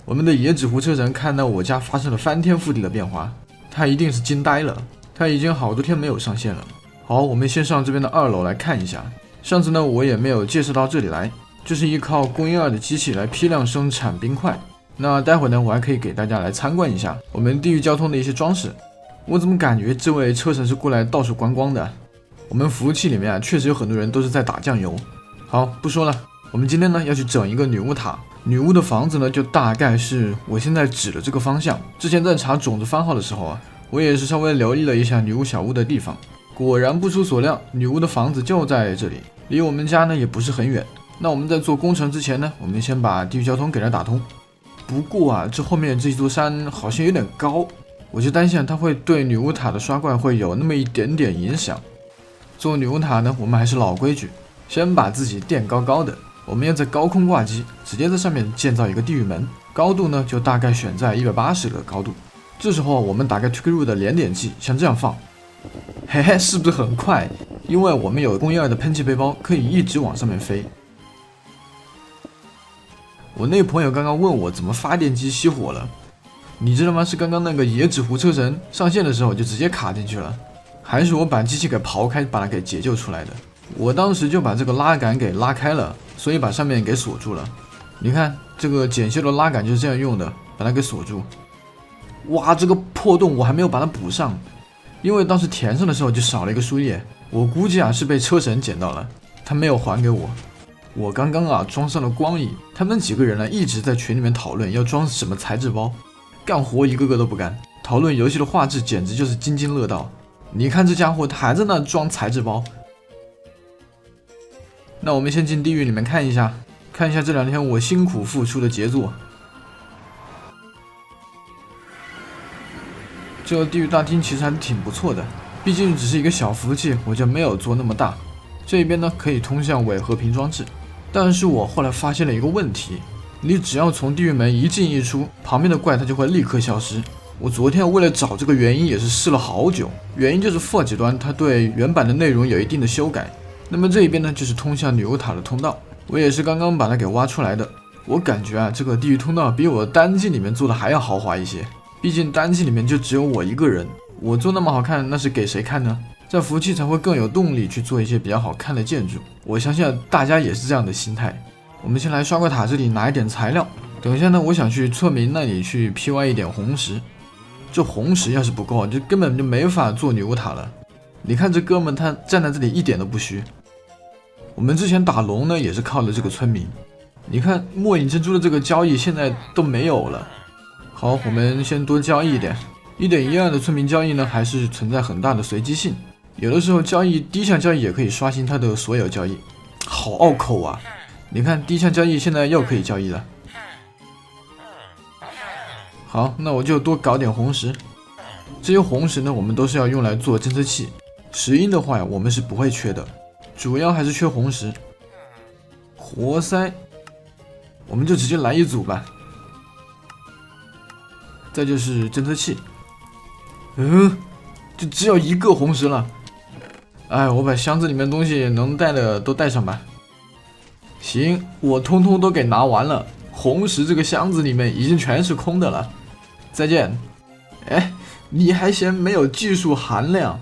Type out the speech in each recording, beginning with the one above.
我们的野纸湖车神看到我家发生了翻天覆地的变化，他一定是惊呆了。他已经好多天没有上线了。好，我们先上这边的2楼来看一下。上次呢，我也没有介绍到这里来，就是依靠供应2的机器来批量生产冰块。那待会呢，我还可以给大家来参观一下我们地狱交通的一些装饰。我怎么感觉这位车神是过来到处观光的？我们服务器里面啊，确实有很多人都是在打酱油。好，不说了，我们今天呢要去整一个女巫塔。女巫的房子呢，就大概是我现在指的这个方向。之前在查种子番号的时候啊，我也是稍微留意了一下女巫小屋的地方，果然不出所料，女巫的房子就在这里，离我们家呢也不是很远。那我们在做工程之前呢，我们先把地狱交通给它打通。不过啊，这后面这座山好像有点高，我就担心它会对女巫塔的刷怪会有那么一点点影响。做女巫塔呢，我们还是老规矩，先把自己垫高高的。我们要在高空挂机，直接在上面建造一个地狱门，高度呢就大概选在180的高度。这时候我们打开 Trick 的连点器，像这样放，嘿嘿，是不是很快？因为我们有供应2的喷气背包，可以一直往上面飞。我那朋友刚刚问我怎么发电机熄火了，你知道吗？是刚刚那个野纸湖车神上线的时候就直接卡进去了，还是我把机器给刨开，把它给解救出来的。我当时就把这个拉杆给拉开了，所以把上面给锁住了。你看这个检修的拉杆就是这样用的，把它给锁住。哇，这个破洞我还没有把它补上，因为当时填上的时候就少了一个输液，我估计啊是被车神捡到了，他没有还给我。我刚刚啊装上了光影，他们几个人呢一直在群里面讨论要装什么材质包，干活一个个都不干，讨论游戏的画质简直就是津津乐道。你看这家伙他还在那装材质包。那我们先进地狱里面看一下这2天我辛苦付出的杰作。这个地狱大厅其实还是挺不错的，毕竟只是一个小服务器，我就没有做那么大。这边呢可以通向伪和平装置，但是我后来发现了一个问题，你只要从地狱门一进一出，旁边的怪它就会立刻消失。我昨天为了找这个原因也是试了好久，原因就是 Forge 端它对原版的内容有一定的修改。那么这一边呢就是通向女巫塔的通道，我也是刚刚把它给挖出来的。我感觉啊，这个地狱通道比我单机里面做的还要豪华一些，毕竟单机里面就只有我一个人，我做那么好看那是给谁看呢？在服务器才会更有动力去做一些比较好看的建筑，我相信大家也是这样的心态。我们先来刷怪塔这里拿一点材料，等一下呢我想去村民那里去 PY 一点红石，这红石要是不够就根本就没法做女巫塔了。你看这哥们他站在这里一点都不虚。我们之前打龙呢也是靠了这个村民，你看末影珍珠的这个交易现在都没有了。好，我们先多交易一点。1.12的村民交易呢还是存在很大的随机性，有的时候交易第一项交易也可以刷新它的所有交易。好拗口啊，你看第一项交易现在又可以交易了。好，那我就多搞点红石。这些红石呢我们都是要用来做侦测器，石英的话我们是不会缺的，主要还是缺红石。活塞我们就直接来一组吧。再就是侦测器，就只有1个红石了。哎，我把箱子里面东西能带的都带上吧。行，我通通都给拿完了，红石这个箱子里面已经全是空的了。再见。哎，你还嫌没有技术含量？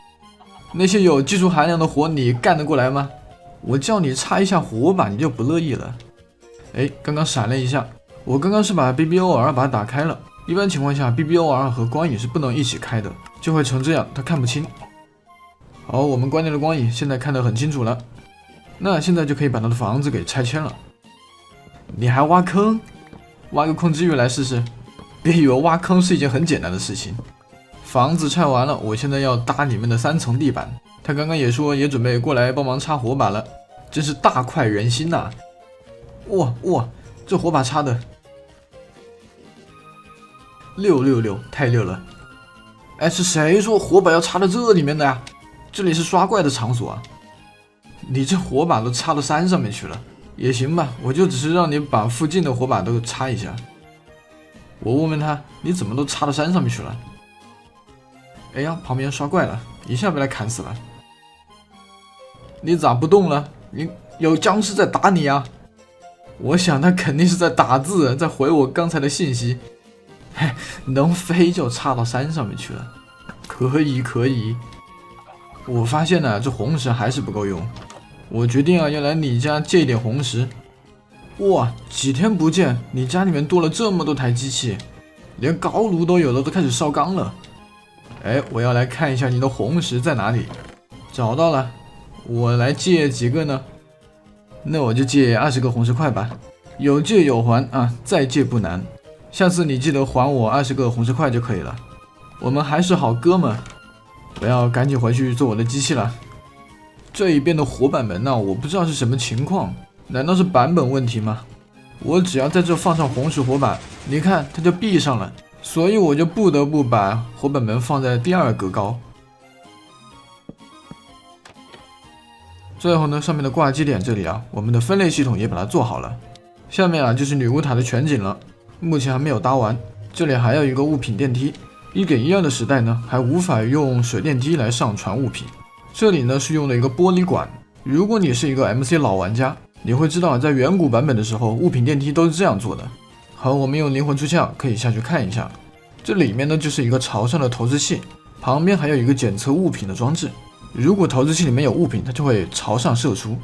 那些有技术含量的活你干得过来吗？我叫你插一下火把你就不乐意了。哎，刚刚闪了一下，我刚刚是把 BBOR 把它打开了。一般情况下 BBOR 和光影是不能一起开的，就会成这样，它看不清。好，我们关掉了光影，现在看得很清楚了。那现在就可以把他的房子给拆迁了。你还挖坑？挖个控制域来试试。别以为挖坑是一件很简单的事情。房子拆完了，我现在要搭里面的3层地板。他刚刚也说也准备过来帮忙插火把了，真是大快人心呐！哇，这火把插的666，太溜了！哎，是谁说火把要插到这里面的呀？这里是刷怪的场所啊！你这火把都插到山上面去了，也行吧，我就只是让你把附近的火把都插一下。我问问他，你怎么都插到山上面去了？哎呀，旁边刷怪了，一下被他砍死了。你咋不动了？你有僵尸在打你啊！我想他肯定是在打字，在回我刚才的信息。嘿，能飞就插到山上面去了。可以。我发现呢，这红石还是不够用。我决定要来你家借一点红石。哇，几天不见，你家里面多了这么多台机器，连高炉都有的，都开始烧钢了。我要来看一下你的红石在哪里。找到了，我来借几个呢？那我就借20个红石块吧。有借有还啊，再借不难。下次你记得还我20个红石块就可以了。我们还是好哥们。我要赶紧回去做我的机器了。这一边的活板门呢，我不知道是什么情况，难道是版本问题吗？我只要在这放上红石活板，你看它就闭上了，所以我就不得不把活板门放在第2格高。最后呢，上面的挂机点这里啊，我们的分类系统也把它做好了。下面啊就是女巫塔的全景了，目前还没有搭完。这里还有一个物品电梯。1:12的时代呢，还无法用水电梯来上传物品。这里呢是用了一个玻璃管。如果你是一个 MC 老玩家，你会知道在远古版本的时候，物品电梯都是这样做的。好，我们用灵魂出窍可以下去看一下。这里面呢就是一个朝上的投掷器，旁边还有一个检测物品的装置。如果投掷器里面有物品，它就会朝上射出。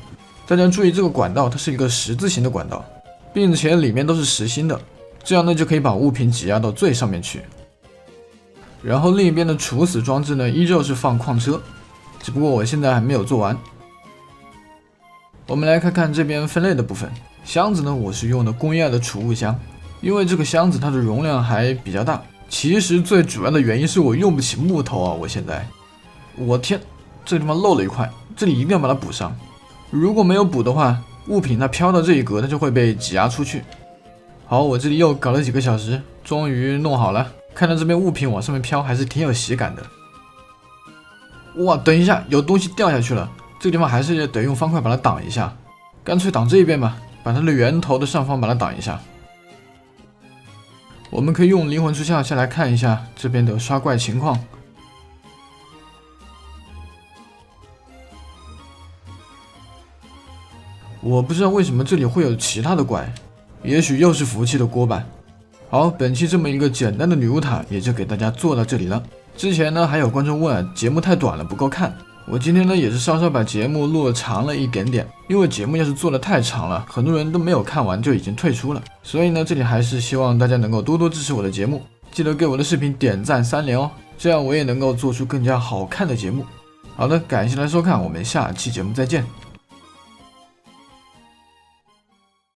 大家注意，这个管道它是一个十字形的管道，并且里面都是实心的，这样呢就可以把物品挤压到最上面去。然后另一边的处死装置呢，依旧是放矿车，只不过我现在还没有做完。我们来看看这边分类的部分。箱子呢，我是用的工业2的储物箱，因为这个箱子它的容量还比较大。其实最主要的原因是我用不起木头啊，我天，这个地方漏了一块，这里一定要把它补上。如果没有补的话，物品它飘到这一格，它就会被挤压出去。好，我这里又搞了几个小时，终于弄好了。看到这边物品往上面飘，还是挺有喜感的。哇，等一下，有东西掉下去了。这个地方还是得用方块把它挡一下，干脆挡这一边吧，把它的源头的上方把它挡一下。我们可以用灵魂出窍下来看一下这边的刷怪情况。我不知道为什么这里会有其他的怪，也许又是服务器的锅吧。好，本期这么一个简单的女巫塔也就给大家做到这里了。之前呢还有观众问节目太短了不够看，我今天呢也是稍稍把节目录长了一点点，因为节目要是做的太长了，很多人都没有看完就已经退出了。所以呢这里还是希望大家能够多多支持我的节目，记得给我的视频点赞3连哦，这样我也能够做出更加好看的节目。好的，感谢大家收看，我们下期节目再见。